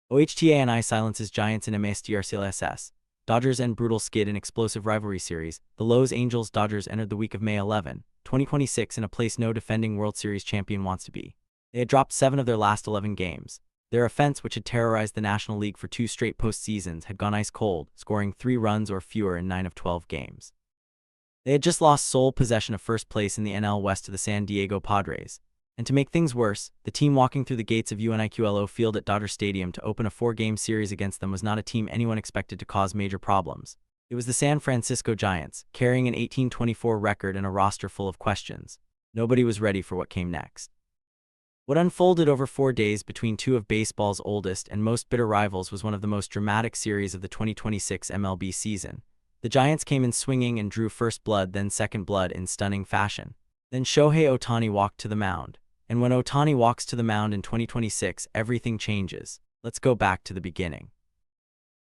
OHTANI silences Giants in MSDRCLSS. Dodgers end brutal skid in explosive rivalry series. The Los Angeles Dodgers entered the week of May 11, 2026 in a place no defending World Series champion wants to be. They had dropped 7 of their last 11 games. Their offense, which had terrorized the National League for 2 straight postseasons, had gone ice cold, scoring 3 runs or fewer in 9 of 12 games. They had just lost sole possession of first place in the NL West to the San Diego Padres. And to make things worse, the team walking through the gates of UNIQLO Field at Dodger Stadium to open a 4-game series against them was not a team anyone expected to cause major problems. It was the San Francisco Giants, carrying an 18-24 record and a roster full of questions. Nobody was ready for what came next. What unfolded over 4 days between 2 of baseball's oldest and most bitter rivals was one of the most dramatic series of the 2026 MLB season. The Giants came in swinging and drew first blood, then second blood in stunning fashion. Then Shohei Ohtani walked to the mound. And when Ohtani walks to the mound in 2026, everything changes. Let's go back to the beginning.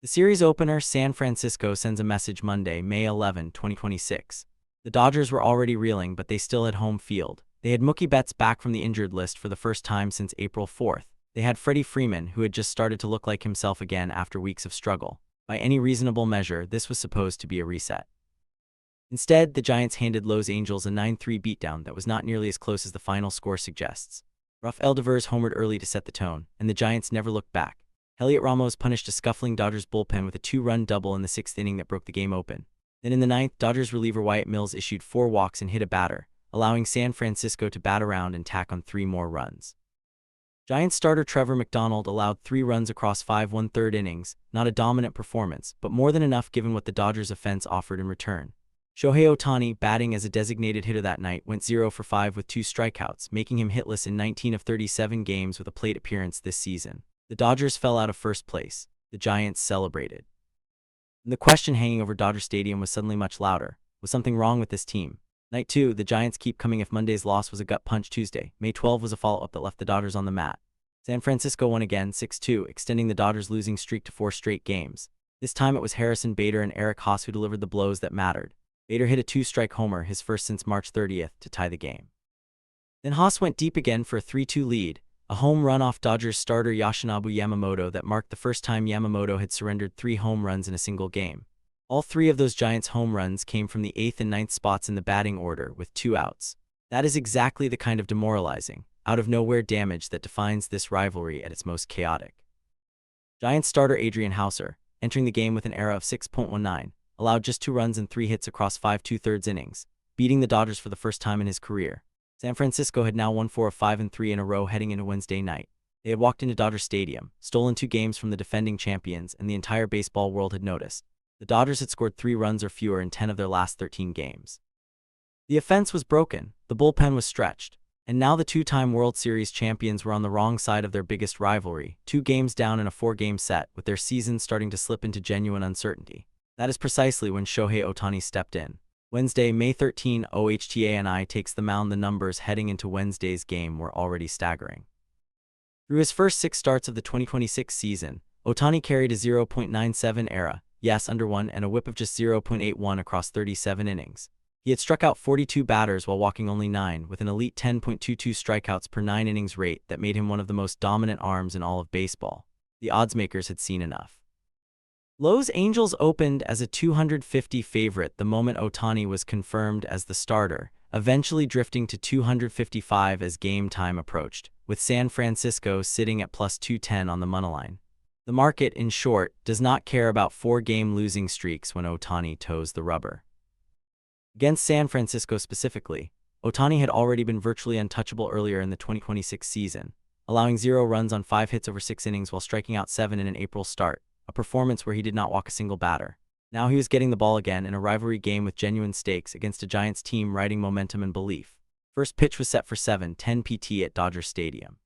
The series opener, San Francisco, sends a message Monday, May 11, 2026. The Dodgers were already reeling, but they still had home field. They had Mookie Betts back from the injured list for the first time since April 4th. They had Freddie Freeman, who had just started to look like himself again after weeks of struggle. By any reasonable measure, this was supposed to be a reset. Instead, the Giants handed Los Angeles a 9-3 beatdown that was not nearly as close as the final score suggests. Rafael Devers homered early to set the tone, and the Giants never looked back. Heliot Ramos punished a scuffling Dodgers bullpen with a 2-run double in the 6th inning that broke the game open. Then in the 9th, Dodgers reliever Wyatt Mills issued 4 walks and hit a batter, allowing San Francisco to bat around and tack on 3 more runs. Giants starter Trevor McDonald allowed 3 runs across 5 1/3 innings, not a dominant performance, but more than enough given what the Dodgers' offense offered in return. Shohei Ohtani, batting as a designated hitter that night, went 0 for 5 with 2 strikeouts, making him hitless in 19 of 37 games with a plate appearance this season. The Dodgers fell out of first place. The Giants celebrated. And the question hanging over Dodger Stadium was suddenly much louder. Was something wrong with this team? Night 2, the Giants keep coming. If Monday's loss was a gut punch, Tuesday, May 12, was a follow-up that left the Dodgers on the mat. San Francisco won again, 6-2, extending the Dodgers' losing streak to 4 straight games. This time it was Harrison Bader and Eric Haas who delivered the blows that mattered. Bader hit a 2-strike homer, his first since March 30th, to tie the game. Then Haas went deep again for a 3-2 lead, a home run off Dodgers starter Yoshinobu Yamamoto that marked the first time Yamamoto had surrendered 3 home runs in a single game. All 3 of those Giants home runs came from the 8th and 9th spots in the batting order with 2 outs. That is exactly the kind of demoralizing, out-of-nowhere damage that defines this rivalry at its most chaotic. Giants starter Adrian Houser, entering the game with an ERA of 6.19, allowed just 2 runs and 3 hits across 5 2/3 innings, beating the Dodgers for the first time in his career. San Francisco had now won 4 of 5 and 3 in a row heading into Wednesday night. They had walked into Dodger Stadium, stolen 2 games from the defending champions, and the entire baseball world had noticed. The Dodgers had scored 3 runs or fewer in 10 of their last 13 games. The offense was broken, the bullpen was stretched, and now the 2-time World Series champions were on the wrong side of their biggest rivalry, 2 games down in a 4-game set, with their season starting to slip into genuine uncertainty. That is precisely when Shohei Ohtani stepped in. Wednesday, May 13, OHTANI takes the mound. The numbers heading into Wednesday's game were already staggering. Through his first 6 starts of the 2026 season, Ohtani carried a 0.97 ERA, yes, under 1, and a whip of just 0.81 across 37 innings. He had struck out 42 batters while walking only 9, with an elite 10.22 strikeouts per 9 innings rate that made him one of the most dominant arms in all of baseball. The oddsmakers had seen enough. Los Angeles opened as a 250 favorite the moment Ohtani was confirmed as the starter, eventually drifting to 255 as game time approached, with San Francisco sitting at plus 210 on the moneyline. The market, in short, does not care about 4-game losing streaks when Ohtani toes the rubber. Against San Francisco specifically, Ohtani had already been virtually untouchable earlier in the 2026 season, allowing 0 runs on 5 hits over 6 innings while striking out 7 in an April start, a performance where he did not walk a single batter. Now he was getting the ball again in a rivalry game with genuine stakes against a Giants team riding momentum and belief. First pitch was set for 7:10 PT at Dodger Stadium.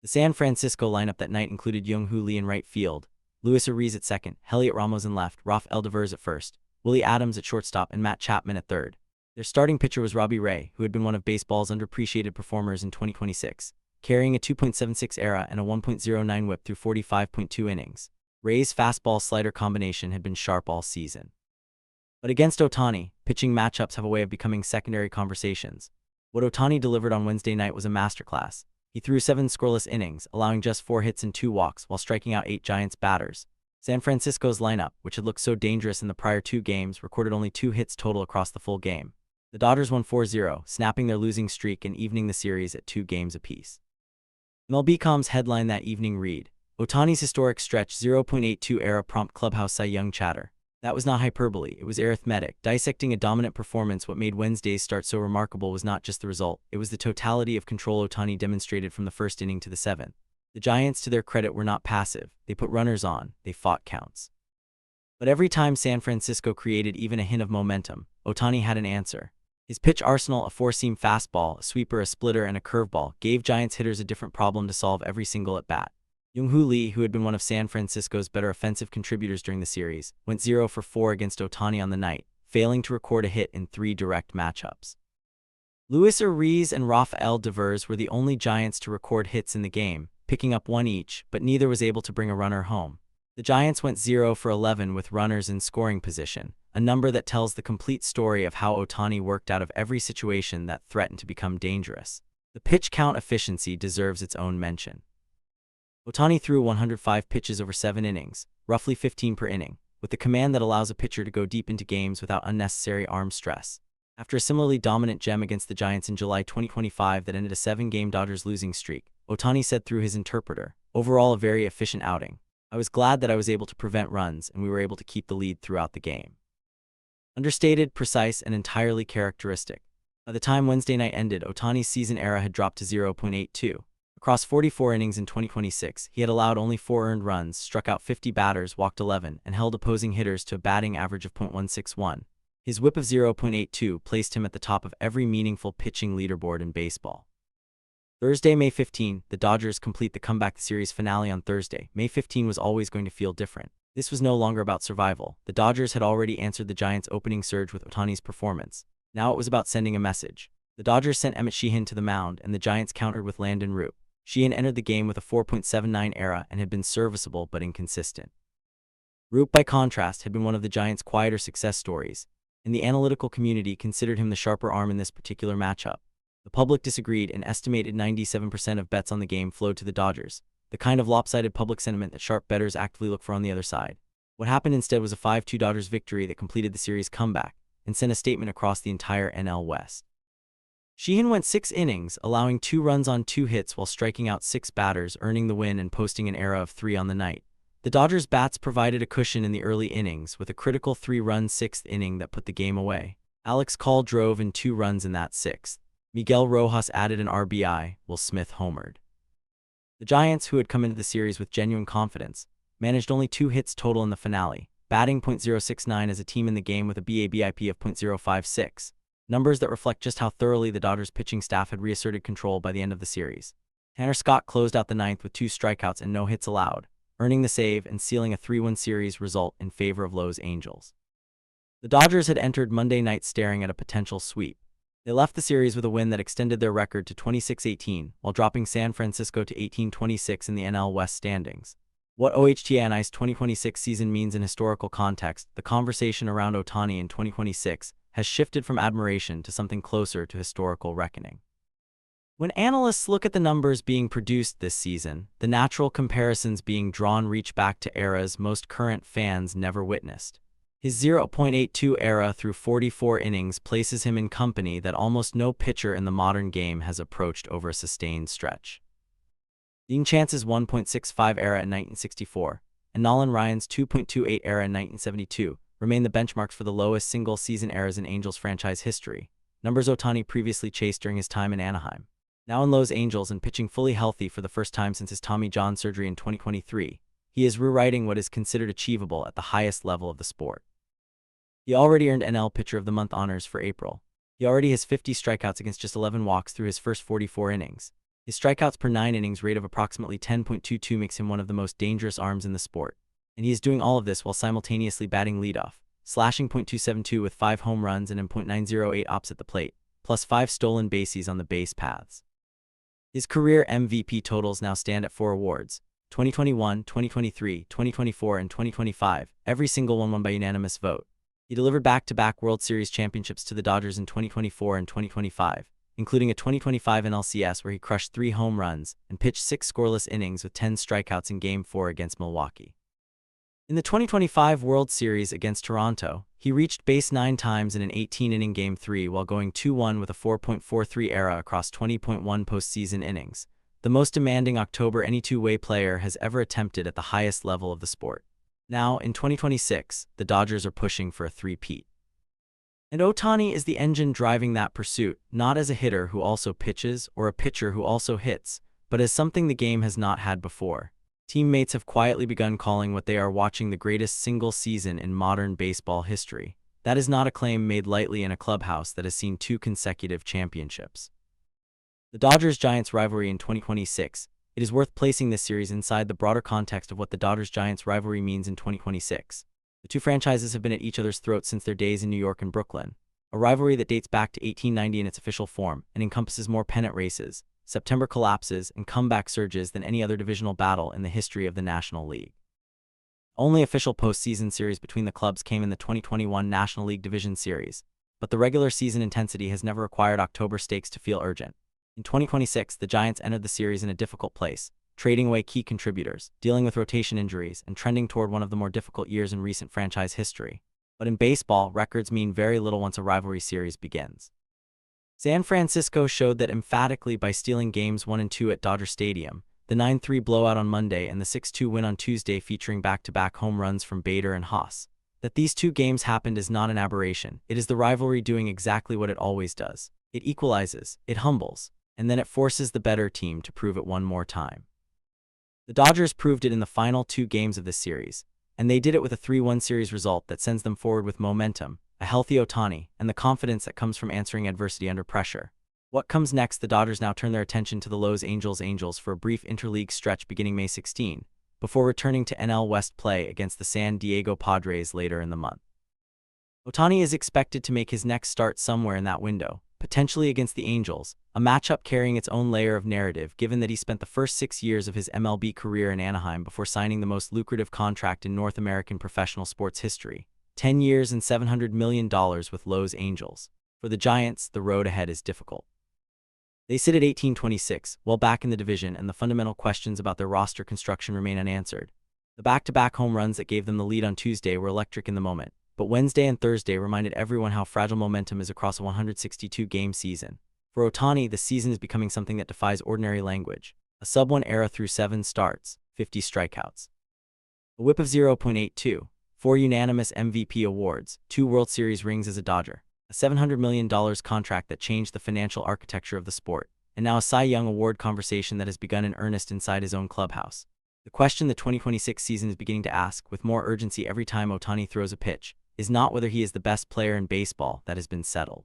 The San Francisco lineup that night included Young-Hoo Lee in right field, Luis Ariz at second, Heliot Ramos in left, Rafael Devers at first, Willie Adams at shortstop, and Matt Chapman at third. Their starting pitcher was Robbie Ray, who had been one of baseball's underappreciated performers in 2026, carrying a 2.76 ERA and a 1.09 whip through 45.2 innings. Ray's fastball-slider combination had been sharp all season. But against Ohtani, pitching matchups have a way of becoming secondary conversations. What Ohtani delivered on Wednesday night was a masterclass, He threw 7 scoreless innings, allowing just 4 hits and 2 walks while striking out 8 Giants batters. San Francisco's lineup, which had looked so dangerous in the prior 2 games, recorded only 2 hits total across the full game. The Dodgers won 4-0, snapping their losing streak and evening the series at 2 games apiece. MLB.com's headline that evening read, "Ohtani's historic stretch 0.82 era prompt clubhouse Cy Young chatter." That was not hyperbole, it was arithmetic. Dissecting a dominant performance, what made Wednesday's start so remarkable was not just the result, it was the totality of control Ohtani demonstrated from the first inning to the 7th. The Giants, to their credit, were not passive. They put runners on, they fought counts. But every time San Francisco created even a hint of momentum, Ohtani had an answer. His pitch arsenal, a 4-seam fastball, a sweeper, a splitter, and a curveball, gave Giants hitters a different problem to solve every single at-bat. Young-Hoo Lee, who had been one of San Francisco's better offensive contributors during the series, went 0 for 4 against Ohtani on the night, failing to record a hit in 3 direct matchups. Luis Urias and Rafael Devers were the only Giants to record hits in the game, picking up 1 each, but neither was able to bring a runner home. The Giants went 0 for 11 with runners in scoring position, a number that tells the complete story of how Ohtani worked out of every situation that threatened to become dangerous. The pitch count efficiency deserves its own mention. Ohtani threw 105 pitches over 7 innings, roughly 15 per inning, with the command that allows a pitcher to go deep into games without unnecessary arm stress. After a similarly dominant gem against the Giants in July 2025 that ended a 7-game Dodgers losing streak, Ohtani said through his interpreter, "Overall, a very efficient outing. I was glad that I was able to prevent runs and we were able to keep the lead throughout the game." Understated, precise, and entirely characteristic. By the time Wednesday night ended, Ohtani's season ERA had dropped to 0.82. Across 44 innings in 2026, he had allowed only 4 earned runs, struck out 50 batters, walked 11, and held opposing hitters to a batting average of .161. His whip of 0.82 placed him at the top of every meaningful pitching leaderboard in baseball. Thursday, May 15, the Dodgers complete the comeback series finale on Thursday. May 15 was always going to feel different. This was no longer about survival. The Dodgers had already answered the Giants' opening surge with Ohtani's performance. Now it was about sending a message. The Dodgers sent Emmett Sheehan to the mound, and the Giants countered with Landon Root. Sheehan entered the game with a 4.79 ERA and had been serviceable but inconsistent. Root, by contrast, had been one of the Giants' quieter success stories, and the analytical community considered him the sharper arm in this particular matchup. The public disagreed, and estimated 97% of bets on the game flowed to the Dodgers, the kind of lopsided public sentiment that sharp bettors actively look for on the other side. What happened instead was a 5-2 Dodgers victory that completed the series' comeback and sent a statement across the entire NL West. Sheehan went 6 innings, allowing 2 runs on 2 hits while striking out 6 batters, earning the win and posting an ERA of 3 on the night. The Dodgers' bats provided a cushion in the early innings with a critical 3-run 6th inning that put the game away. Alex Call drove in 2 runs in that 6th. Miguel Rojas added an RBI, while Smith homered. The Giants, who had come into the series with genuine confidence, managed only 2 hits total in the finale, batting .069 as a team in the game with a BABIP of .056. Numbers that reflect just how thoroughly the Dodgers' pitching staff had reasserted control by the end of the series. Tanner Scott closed out the 9th with 2 strikeouts and no hits allowed, earning the save and sealing a 3-1 series result in favor of Los Angels. The Dodgers had entered Monday night staring at a potential sweep. They left the series with a win that extended their record to 26-18, while dropping San Francisco to 18-26 in the NL West standings. What OHTANI's 2026 season means in historical context, the conversation around Ohtani in 2026 has shifted from admiration to something closer to historical reckoning. When analysts look at the numbers being produced this season, the natural comparisons being drawn reach back to eras most current fans never witnessed. His 0.82 ERA through 44 innings places him in company that almost no pitcher in the modern game has approached over a sustained stretch. Dean Chance's 1.65 ERA in 1964 and Nolan Ryan's 2.28 ERA in 1972 remain the benchmarks for the lowest single-season ERAs in Angels franchise history, numbers Ohtani previously chased during his time in Anaheim. Now in Los Angels and pitching fully healthy for the first time since his Tommy John surgery in 2023, he is rewriting what is considered achievable at the highest level of the sport. He already earned NL Pitcher of the Month honors for April. He already has 50 strikeouts against just 11 walks through his first 44 innings. His strikeouts per 9 innings rate of approximately 10.22 makes him one of the most dangerous arms in the sport. And he is doing all of this while simultaneously batting leadoff, slashing .272 with 5 home runs and in .908 ops at the plate, plus 5 stolen bases on the base paths. His career MVP totals now stand at 4 awards: 2021, 2023, 2024, and 2025, every single one won by unanimous vote. He delivered back-to-back World Series championships to the Dodgers in 2024 and 2025, including a 2025 NLCS where he crushed 3 home runs and pitched 6 scoreless innings with 10 strikeouts in Game 4 against Milwaukee. In the 2025 World Series against Toronto, he reached base 9 times in an 18-inning Game 3 while going 2-1 with a 4.43 ERA across 20.1 postseason innings, the most demanding October any two-way player has ever attempted at the highest level of the sport. Now, in 2026, the Dodgers are pushing for a three-peat. And OHTANI is the engine driving that pursuit, not as a hitter who also pitches or a pitcher who also hits, but as something the game has not had before. Teammates have quietly begun calling what they are watching the greatest single season in modern baseball history. That is not a claim made lightly in a clubhouse that has seen 2 consecutive championships. The Dodgers-Giants rivalry in 2026. It is worth placing this series inside the broader context of what the Dodgers-Giants rivalry means in 2026. The two franchises have been at each other's throats since their days in New York and Brooklyn, a rivalry that dates back to 1890 in its official form and encompasses more pennant races, September collapses, and comeback surges than any other divisional battle in the history of the National League. Only official postseason series between the clubs came in the 2021 National League Division Series, but the regular season intensity has never required October stakes to feel urgent. In 2026, the Giants entered the series in a difficult place, trading away key contributors, dealing with rotation injuries, and trending toward one of the more difficult years in recent franchise history. But in baseball, records mean very little once a rivalry series begins. San Francisco showed that emphatically by stealing Games 1 and 2 at Dodger Stadium, the 9-3 blowout on Monday and the 6-2 win on Tuesday featuring back-to-back home runs from Bader and Haas. That these 2 games happened is not an aberration. It is the rivalry doing exactly what it always does. It equalizes, it humbles, and then it forces the better team to prove it one more time. The Dodgers proved it in the final 2 games of this series, and they did it with a 3-1 series result that sends them forward with momentum, a healthy OHTANI, and the confidence that comes from answering adversity under pressure. What comes next? The Dodgers now turn their attention to the Los Angeles for a brief interleague stretch beginning May 16, before returning to NL West play against the San Diego Padres later in the month. OHTANI is expected to make his next start somewhere in that window, potentially against the Angels, a matchup carrying its own layer of narrative given that he spent the first 6 years of his MLB career in Anaheim before signing the most lucrative contract in North American professional sports history, 10 years and $700 million with Los Angeles. For the Giants, the road ahead is difficult. They sit at 18-26, well back in the division, and the fundamental questions about their roster construction remain unanswered. The back-to-back home runs that gave them the lead on Tuesday were electric in the moment, but Wednesday and Thursday reminded everyone how fragile momentum is across a 162-game season. For OHTANI, the season is becoming something that defies ordinary language. A sub-1 era through 7 starts, 50 strikeouts. A whip of 0.82, 4 unanimous MVP awards, 2 World Series rings as a Dodger, a $700 million contract that changed the financial architecture of the sport, and now a Cy Young Award conversation that has begun in earnest inside his own clubhouse. The question the 2026 season is beginning to ask, with more urgency every time OHTANI throws a pitch, is not whether he is the best player in baseball. That has been settled.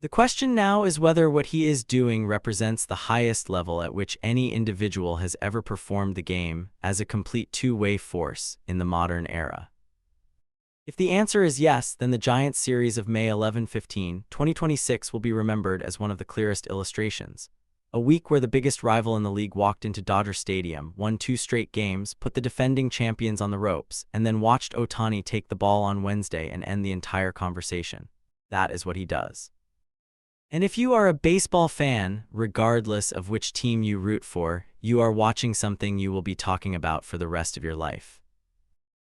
The question now is whether what he is doing represents the highest level at which any individual has ever performed the game as a complete two-way force in the modern era. If the answer is yes, then the Giants series of May 11-15, 2026 will be remembered as one of the clearest illustrations. A week where the biggest rival in the league walked into Dodger Stadium, won 2 straight games, put the defending champions on the ropes, and then watched OHTANI take the ball on Wednesday and end the entire conversation. That is what he does. And if you are a baseball fan, regardless of which team you root for, you are watching something you will be talking about for the rest of your life.